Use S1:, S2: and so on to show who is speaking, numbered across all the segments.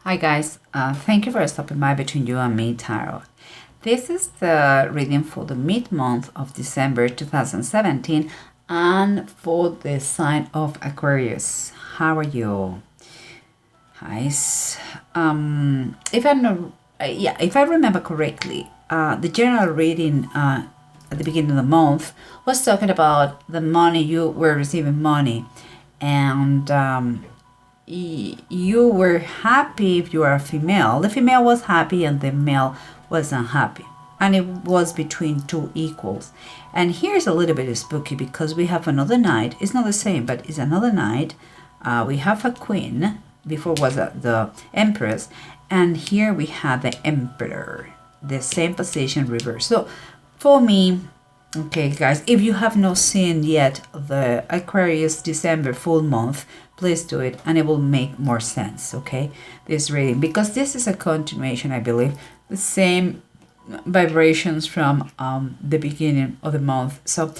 S1: Hi guys, thank you for stopping by Between You and Me Tarot. This is the reading for the mid-month of December 2017 and for the sign of Aquarius. How are you? Guys, if I remember correctly, the general reading at the beginning of the month was talking about the money, you were receiving money, and you were happy if you are a female. The female was happy and the male was unhappy. And it was between two equals. And here's a little bit spooky because we have another knight. It's not the same, but it's another knight. We have a queen. Before was the empress. And here we have the emperor. The same position reversed. So for me, okay guys, if you have not seen yet the Aquarius December full month, please do it and it will make more sense, okay, this reading, because this is a continuation, I believe, the same vibrations from the beginning of the month. So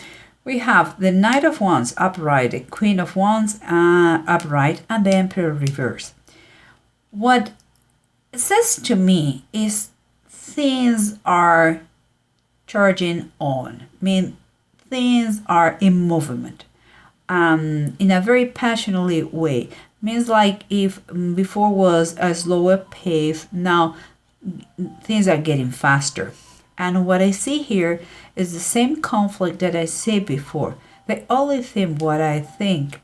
S1: we have the Knight of Wands upright, the Queen of Wands upright, and the Emperor reverse. What it says to me is things are charging on. I mean, things are in movement. In a very passionately way. Means like if before was a slower pace, now things are getting faster. And what I see here is the same conflict that I see before. The only thing what I think,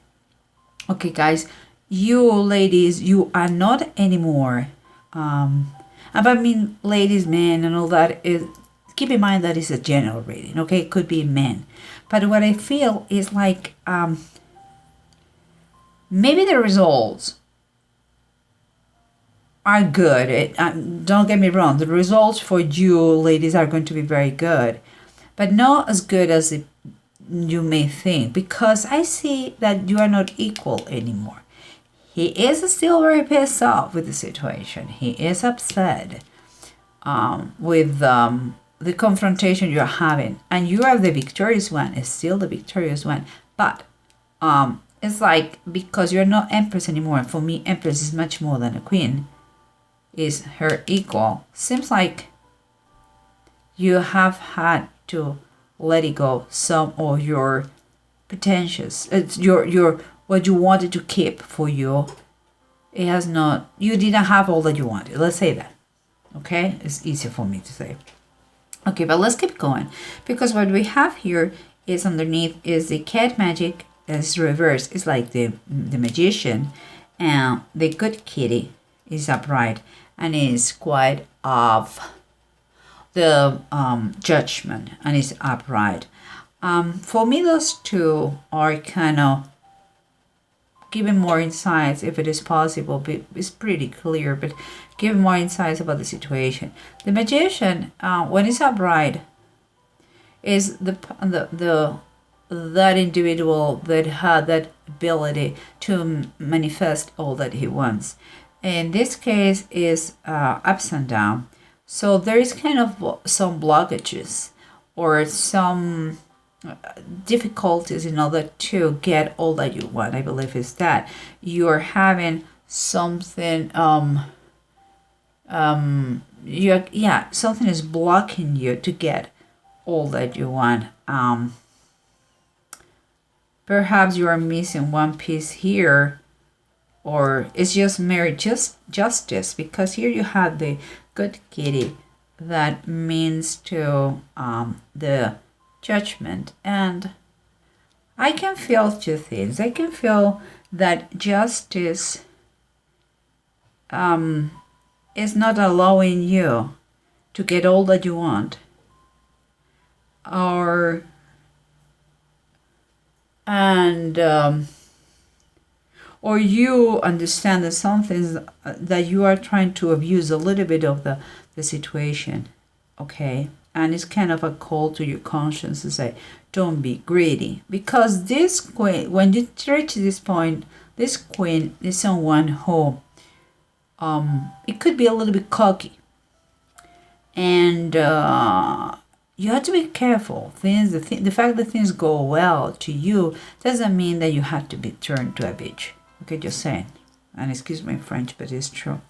S1: okay guys, you ladies, you are not anymore, I mean ladies, men and all that, is keep in mind that it's a general reading, okay? It could be men. But what I feel is like maybe the results are good. Don't get me wrong. The results for you ladies are going to be very good. But not as good as you may think. Because I see that you are not equal anymore. He is still very pissed off with the situation. He is upset with the confrontation you're having, and you are the victorious one, is still the victorious one, but it's like because you're not empress anymore. For me, empress is much more than a queen, is her equal. Seems like you have had to let it go some of your pretentious, your what you wanted to keep for you. It has not, you didn't have all that you wanted, let's say that, okay? It's easier for me to say. Okay, but let's keep going, because what we have here is underneath is the cat magic is reversed. It's like the magician, and the good kitty is upright and is quite of the judgment and is upright. For me, those two are kind of giving more insights if it is possible, but it's pretty clear, but give more insights about the situation. The magician, when it's upright, is that individual that had that ability to manifest all that he wants. In this case, is ups and down. So there is kind of some blockages or some difficulties in order to get all that you want. I believe is that you're having something something is blocking you to get all that you want. Perhaps you are missing one piece here, or it's just mere justice, because here you have the good kitty that means to the judgment. And I can feel two things. I can feel that justice is not allowing you to get all that you want, or you understand that some things that you are trying to abuse a little bit of the situation, okay? And it's kind of a call to your conscience to say, don't be greedy. Because this queen, when you reach this point, this queen is someone who, it could be a little bit cocky. And you have to be careful. The fact that things go well to you doesn't mean that you have to be turned to a bitch. Okay, just saying. And excuse my French, but it's true.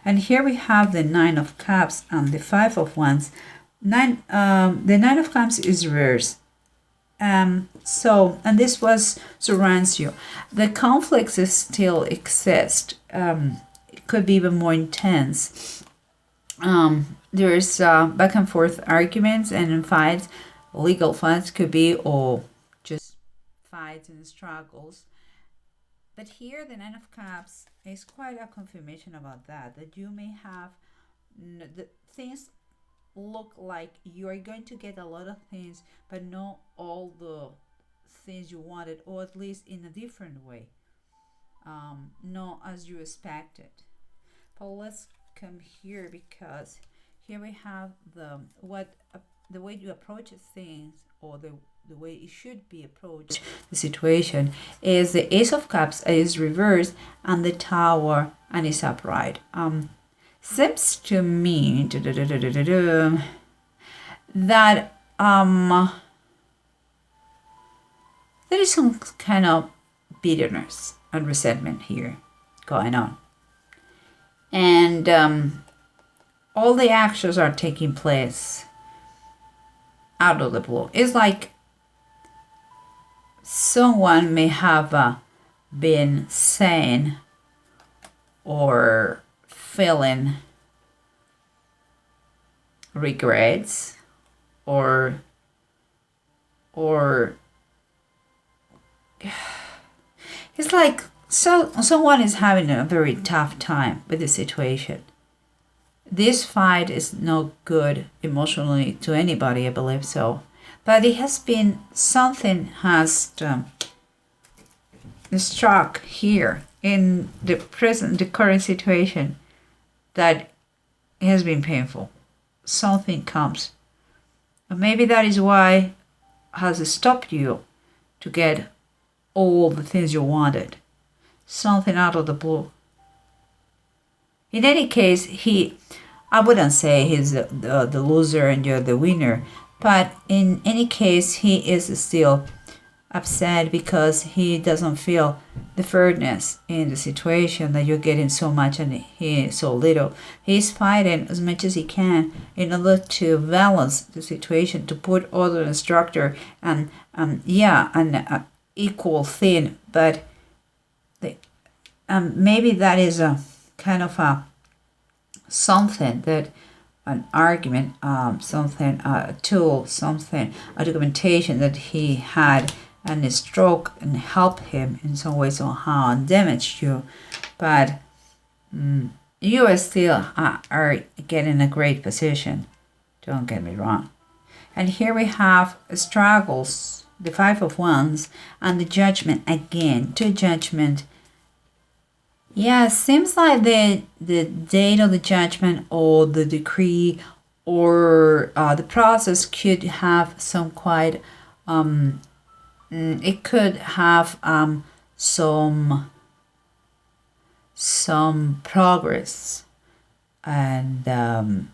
S1: And here we have the Nine of Cups and the Five of Wands. The Nine of Cups is reverse. And this was surrounds you. The conflicts still exist. It could be even more intense. There's back and forth arguments and fights. Legal fights could be, or just fights and struggles. But here, the Nine of Cups is quite a confirmation about that you may have the things look like you are going to get a lot of things, but not all the things you wanted, or at least in a different way, not as you expected. But let's come here, because here we have the way you approach things, or the way it should be approached. The situation is the Ace of Cups is reversed, and the Tower and is upright. Seems to me that there is some kind of bitterness and resentment here going on, and all the actions are taking place out of the blue. It's like someone may have been saying or feeling regrets, or it's like someone is having a very tough time with the situation. This fight is no good emotionally to anybody, I believe so. But it has been, something has struck here in the current situation, that has been painful. Something comes. And maybe that is why has stopped you to get all the things you wanted. Something out of the blue. In any case, I wouldn't say he's the loser and you're the winner, but in any case, he is still upset because he doesn't feel the fairness in the situation, that you're getting so much and he so little. He's fighting as much as he can in order to balance the situation, to put order and structure and an equal thing. But maybe that is a kind of a something that an argument, something, a tool, something, a documentation that he had, and it struck and helped him in some way, somehow, and damaged you. But you are still are getting a great position. Don't get me wrong. And here we have struggles, the Five of Wands, and the Judgment again. To Judgment. Yeah, it seems like the date of the judgment or the decree or the process could have some quite, it could have some progress, and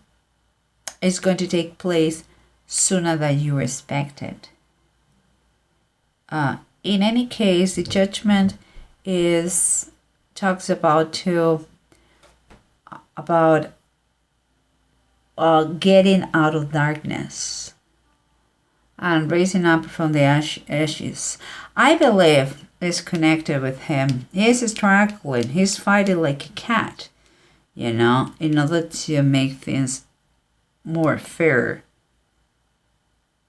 S1: it's going to take place sooner than you expected. In any case, the Judgment talks about getting out of darkness and raising up from the ashes. I believe it's connected with him. He's struggling. He's fighting like a cat, in order to make things more fair.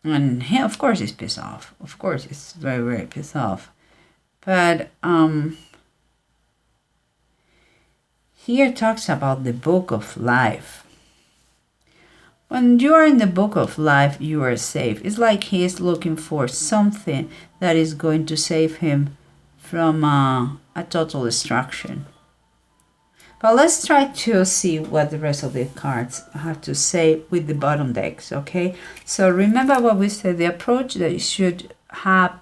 S1: And he, of course, is pissed off. Of course, he's very, very pissed off. But here talks about the book of life. When you are in the book of life, you are safe. It's like he is looking for something that is going to save him from a total destruction. But let's try to see what the rest of the cards have to say with the bottom decks, okay? So remember what we said, the approach that you should have,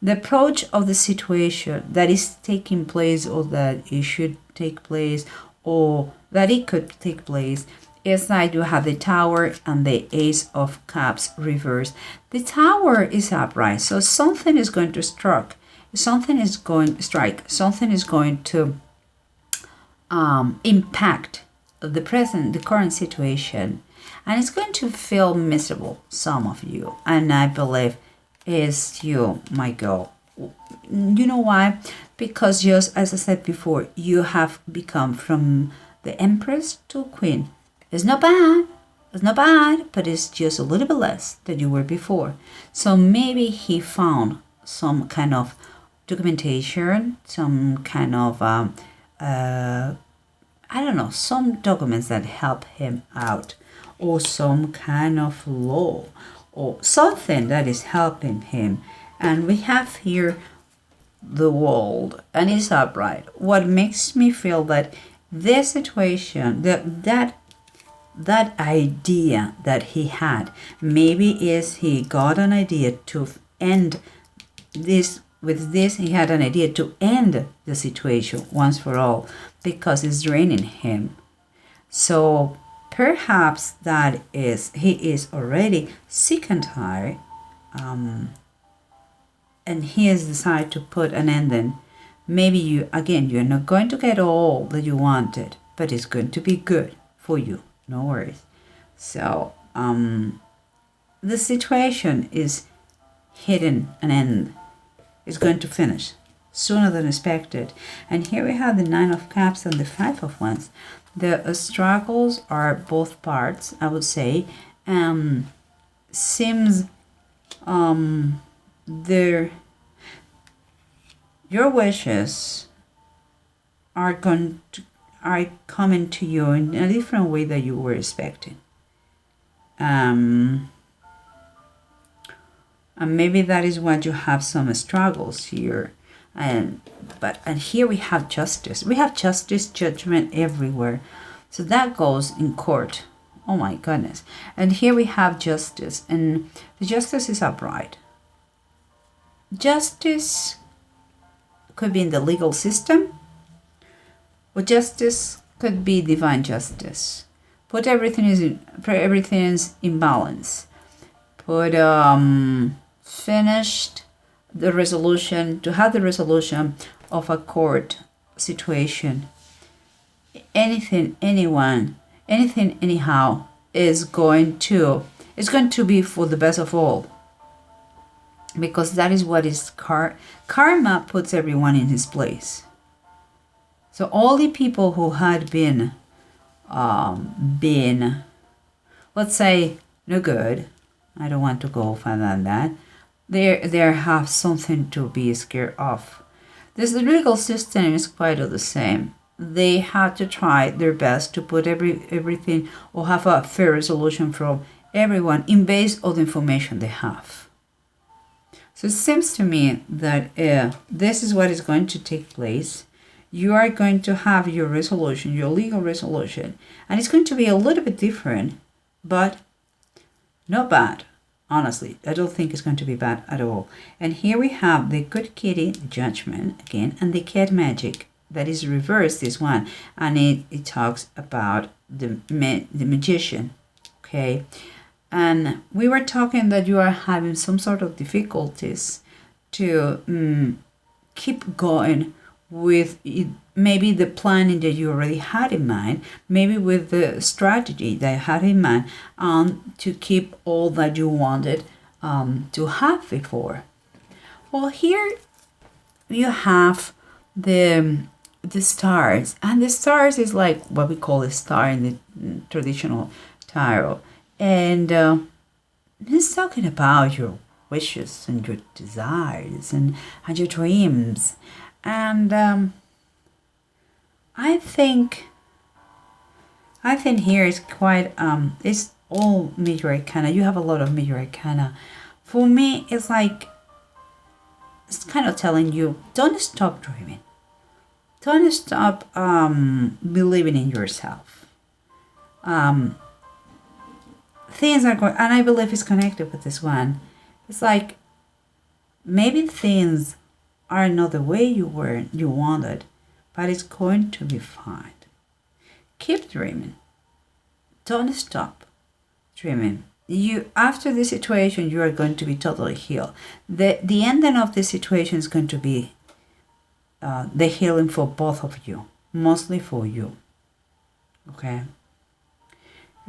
S1: the approach of the situation that is taking place, or that it should take place, or that it could take place, is like you have the Tower and the Ace of Cups reversed. The Tower is upright, so something is going to strike. Something is going to impact the current situation, and it's going to feel miserable, some of you, and I believe is you, my girl. You know why? Because just as I said before, you have become from the Empress to Queen. It's not bad. It's not bad, but it's just a little bit less than you were before. So maybe he found some kind of documentation, some kind of I don't know, some documents that help him out, or some kind of law, or something that is helping him. And we have here the world, and it's upright. What makes me feel that this situation, that idea that he had, maybe is he got an idea to end this. With this, he had an idea to end the situation once for all, because it's draining him. So perhaps that is, he is already sick and tired, and he has decided to put an ending. Maybe you're not going to get all that you wanted, but it's going to be good for you. No worries. So the situation is hitting an end. Is going to finish sooner than expected. And here we have the 9 of Cups and the 5 of Wands. The struggles are both parts, I would say. Seems your wishes are coming to you in a different way that you were expecting. And maybe that is why you have some struggles here. And here we have justice. We have justice, judgment everywhere. So that goes in court. Oh my goodness. And here we have justice. And the justice is upright. Justice could be in the legal system. Or justice could be divine justice. Put everything is in balance. Put finished the resolution, to have the resolution of a court situation. Anything, anyone, anything, anyhow, is going to be for the best of all. Because that is what is karma puts everyone in his place. So all the people who had been, let's say, no good, I don't want to go further than that, they have something to be scared of. This legal system is quite the same. They had to try their best to put everything or have a fair resolution from everyone in base of the information they have. So it seems to me that this is what is going to take place. You are going to have your resolution, your legal resolution, and it's going to be a little bit different, but not bad. Honestly, I don't think it's going to be bad at all. And here we have the good kitty, the judgment again, and the cat magic that is reversed, this one, and it talks about the magician. Okay, and we were talking that you are having some sort of difficulties to keep going with it, maybe the planning that you already had in mind, maybe with the strategy that you had in mind, to keep all that you wanted to have before. Well, here you have the stars, and the stars is like what we call a star in the traditional tarot, and it's talking about your wishes and your desires and your dreams. And I think here is quite it's all major arcana. You have a lot of major arcana. For me, it's like it's kind of telling you, don't stop dreaming. Don't stop believing in yourself. Things are going, and I believe it's connected with this one. It's like maybe things are not the way you wanted, but it's going to be fine. Keep dreaming. Don't stop dreaming. After this situation, you are going to be totally healed. The ending of this situation is going to be the healing for both of you. mostly for you. Okay?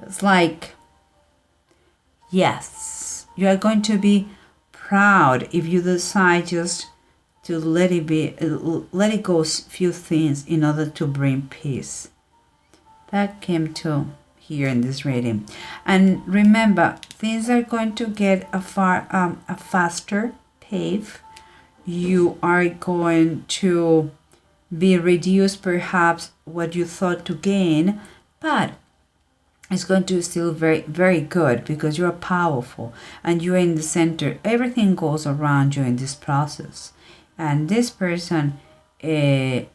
S1: It's like, yes, you are going to be proud if you decide just to let it go a few things in order to bring peace. That came to here in this reading. And remember, things are going to get a faster pace. You are going to be reduced perhaps what you thought to gain, but it's going to still very, very good because you are powerful and you're in the center. Everything goes around you in this process. And this person is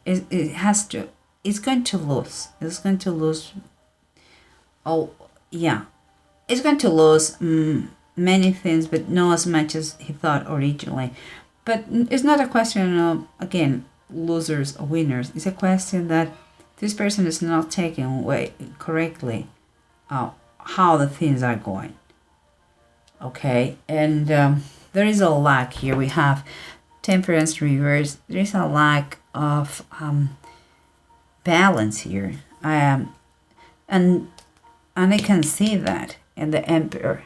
S1: going to lose. It's going to lose. Oh, yeah. It's going to lose many things, but not as much as he thought originally. But it's not a question of, again, losers or winners. It's a question that this person is not taking away correctly how the things are going. Okay, and there is a lack here. We have Temperance reverse. There is a lack of balance here. And I can see that in the Emperor.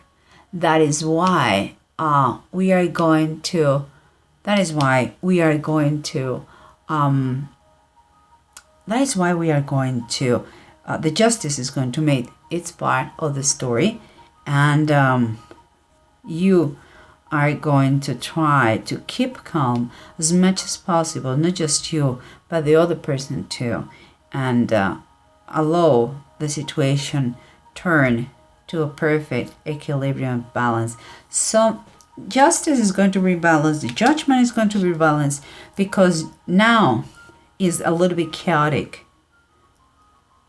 S1: That is why we are going to. That is why we are going to. That is why we are going to. The Justice is going to make its part of the story, and you are going to try to keep calm as much as possible, not just you, but the other person too, and allow the situation turn to a perfect equilibrium balance. So justice is going to rebalance, the judgment is going to rebalance, because now is a little bit chaotic.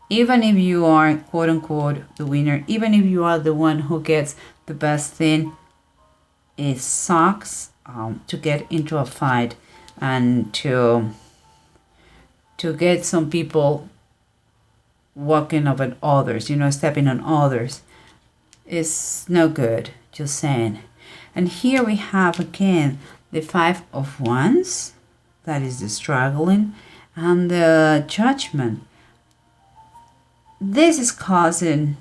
S1: Even if you are quote unquote the winner, even if you are the one who gets the best thing, it sucks to get into a fight and to get some people walking over others, stepping on others. It's no good, just saying. And here we have again the Five of Wands, that is the struggling, and the Judgment. This is causing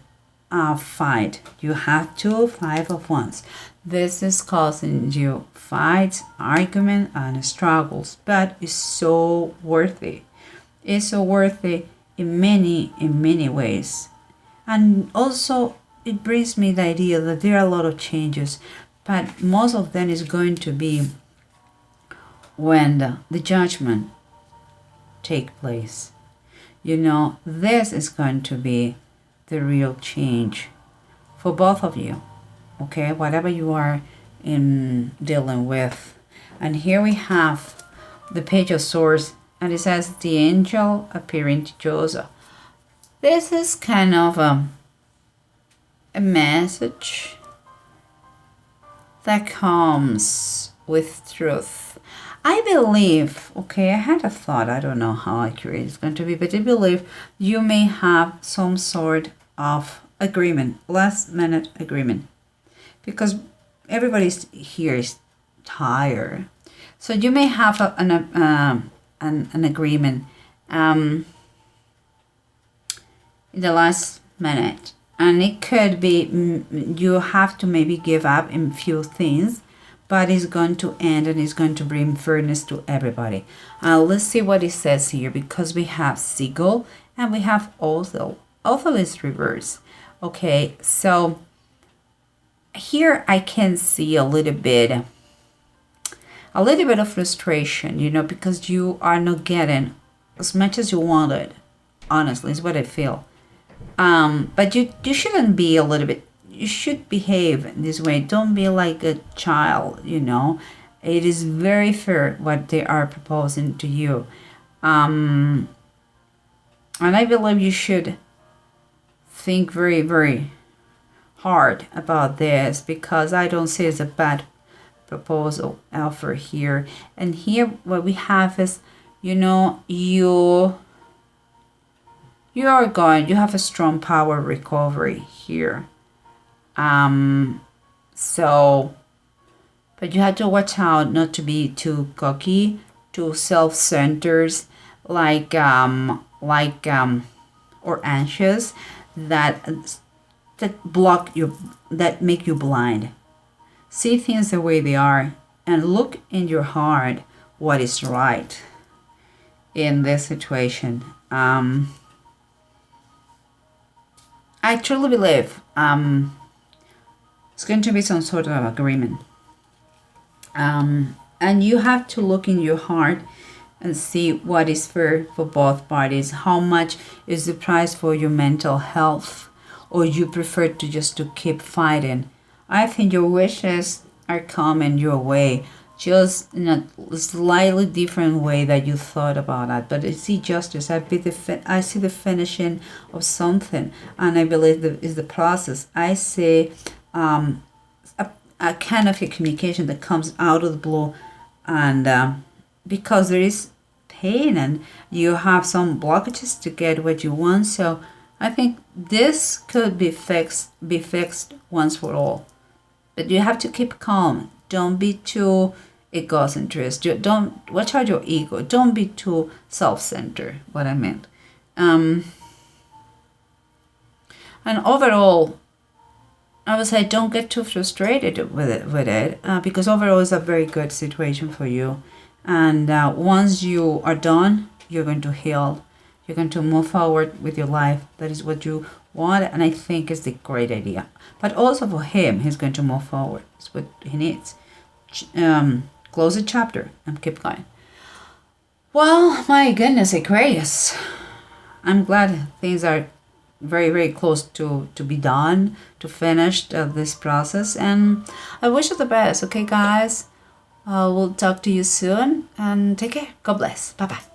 S1: a fight. You have two Five of Wands. This is causing you fights, argument, and struggles, but it's so worthy. It's so worthy in many ways. And also it brings me the idea that there are a lot of changes, but most of them is going to be when the judgment take place. This is going to be the real change for both of you. Okay, whatever you are dealing with. And here we have the Page of Swords, and it says the angel appearing to Joseph. This is kind of a message that comes with truth. I believe, okay, I had a thought, I don't know how accurate it's going to be, but I believe you may have some sort of agreement, last minute agreement, because everybody here is tired. So you may have an agreement in the last minute, and it could be you have to maybe give up in few things, but it's going to end and it's going to bring fairness to everybody. Let's see what it says here, because we have Seagull and we have Otho. Otho is reverse. Okay, so here I can see a little bit of frustration, because you are not getting as much as you wanted. Honestly, is what I feel. But you shouldn't be a little bit. You should behave this way. Don't be like a child. It is very fair what they are proposing to you, and I believe you should think very, very hard about this, because I don't see it's a bad proposal offer here. And here what we have is, you have a strong power recovery here. But you have to watch out not to be too cocky, too self-centered, like like or anxious that block you, that make you blind. See things the way they are and look in your heart what is right in this situation. I truly believe it's going to be some sort of agreement. And you have to look in your heart and see what is fair for both parties. How much is the price for your mental health? Or you prefer to just to keep fighting? I think your wishes are coming your way, just in a slightly different way that you thought about that. But I see justice. I see the finishing of something, and I believe that is the process. I see a kind of a communication that comes out of the blue, and because there is pain and you have some blockages to get what you want, so I think this could be fixed once for all. But you have to keep calm. Don't be too egocentric. Don't watch out your ego. Don't be too self-centered. What I meant. And overall, I would say don't get too frustrated with it, because overall it's a very good situation for you. And once you are done, you're going to heal. You're going to move forward with your life. That is what you want, and I think it's the great idea. But also for him, he's going to move forward. It's what he needs. Close the chapter and keep going. Well, my goodness, Aquarius. I'm glad things are very, very close to be done, to finish this process. And I wish you the best, okay, guys? We'll talk to you soon, and take care. God bless. Bye-bye.